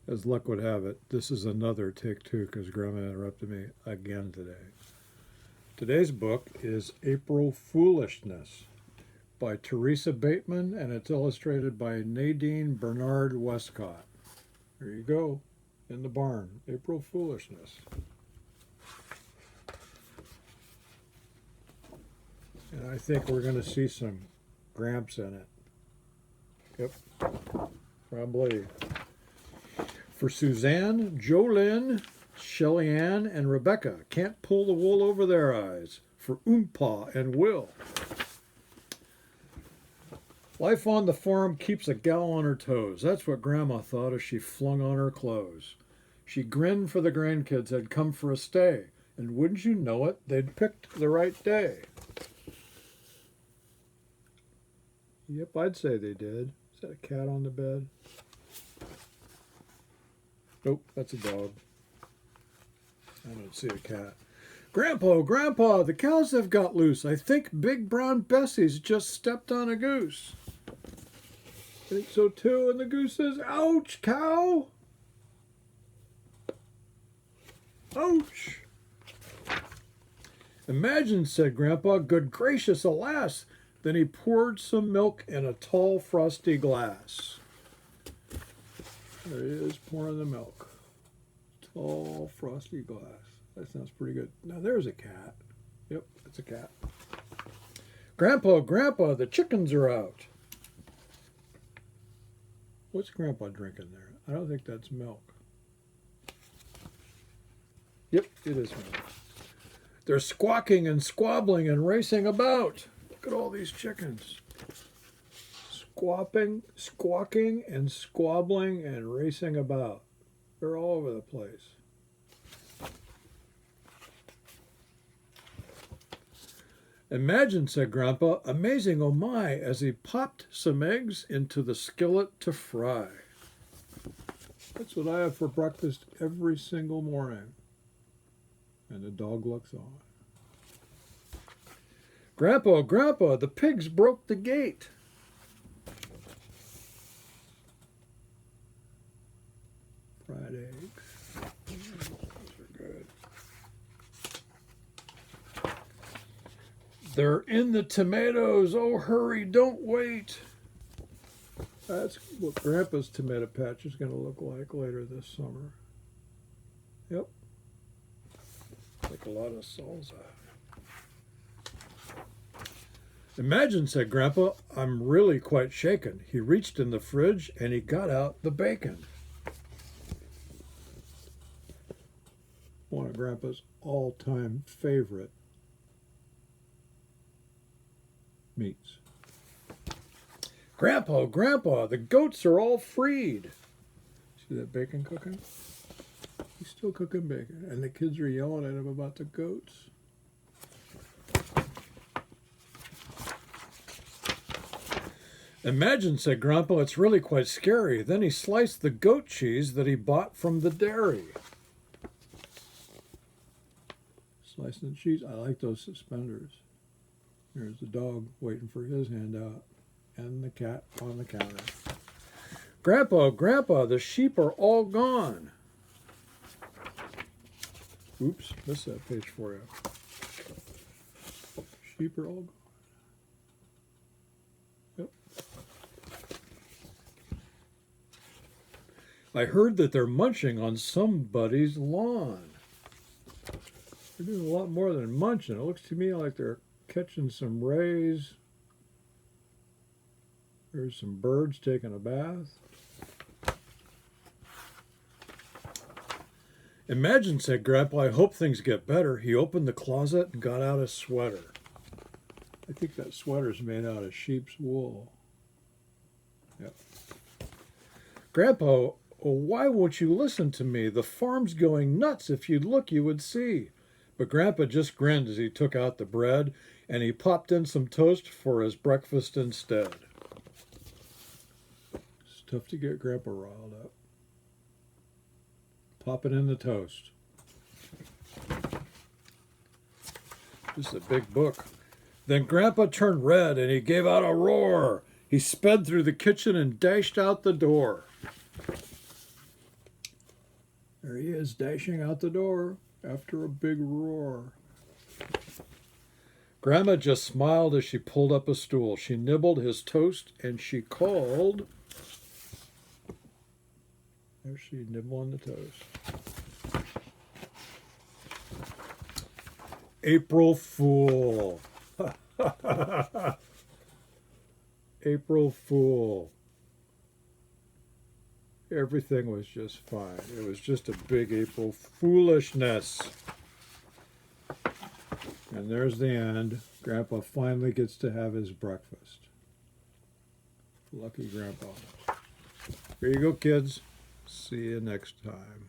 As luck would have it, this is another take two because Grandma interrupted me again today. Today's book is April Foolishness by Theresa Bateman, and it's illustrated by Nadine Bernard Westcott. There you go, in the barn, April Foolishness. And I think we're going to see some Gramps in it. Yep, probably. For Suzanne, Jolynn, Shelly Ann, and Rebecca, can't pull the wool over their eyes. For Oompa and Will. Life on the farm keeps a gal on her toes. That's what Grandma thought as she flung on her clothes. She grinned for the grandkids had come for a stay, and wouldn't you know it, they'd picked the right day. Yep, I'd say they did. Is that a cat on the bed? Nope, that's a dog. I don't see a cat. Grandpa, the cows have got loose. I think big brown Bessie's just stepped on a goose. I think so too, and the goose says, ouch, cow! Ouch! Imagine, said Grandpa, good gracious, alas! Then he poured some milk in a tall, frosty glass. There he is, pouring the milk. Tall, frosty glass. That sounds pretty good. Now there's a cat. Yep, it's a cat. Grandpa, the chickens are out. What's Grandpa drinking there? I don't think that's milk. Yep, it is milk. They're squawking and squabbling and racing about. Look at all these chickens. Squawking and squabbling and racing about. They're all over the place. Imagine, said Grandpa, amazing, oh my, as he popped some eggs into the skillet to fry. That's what I have for breakfast every single morning. And the dog looks on. Grandpa, the pigs broke the gate. Fried eggs. Those are good. They're in the tomatoes. Oh, hurry, don't wait. That's what Grandpa's tomato patch is going to look like later this summer. Yep. Like a lot of salsa. Imagine, said Grandpa, I'm really quite shaken. He reached in the fridge and he got out the bacon. One of Grandpa's all-time favorite meats. Grandpa, the goats are all freed. See that bacon cooking? He's still cooking bacon, and the kids are yelling at him about the goats. Imagine, said Grandpa, it's really quite scary. Then he sliced the goat cheese that he bought from the dairy. Slicing the cheese. I like those suspenders. There's the dog waiting for his handout, and the cat on the counter. Grandpa, the sheep are all gone. Oops, missed that page for you. Sheep are all gone. Yep. I heard that they're munching on somebody's lawn. They're doing a lot more than munching. It looks to me like they're catching some rays. There's some birds taking a bath. Imagine, said Grandpa, I hope things get better. He opened the closet and got out a sweater. I think that sweater's made out of sheep's wool. Yep. Grandpa, oh, why won't you listen to me? The farm's going nuts. If you'd look, you would see. But Grandpa just grinned as he took out the bread, and he popped in some toast for his breakfast instead. It's tough to get Grandpa riled up. Pop it in the toast. This is a big book. Then Grandpa turned red and he gave out a roar. He sped through the kitchen and dashed out the door. There he is, dashing out the door after a big roar. Grandma just smiled as she pulled up a stool. She nibbled his toast and she called. There's she nibbling the toast. April Fool. April Fool. Everything was just fine. It was just a big April foolishness. And there's the end. Grandpa finally gets to have his breakfast. Lucky Grandpa. Here you go, kids. See you next time.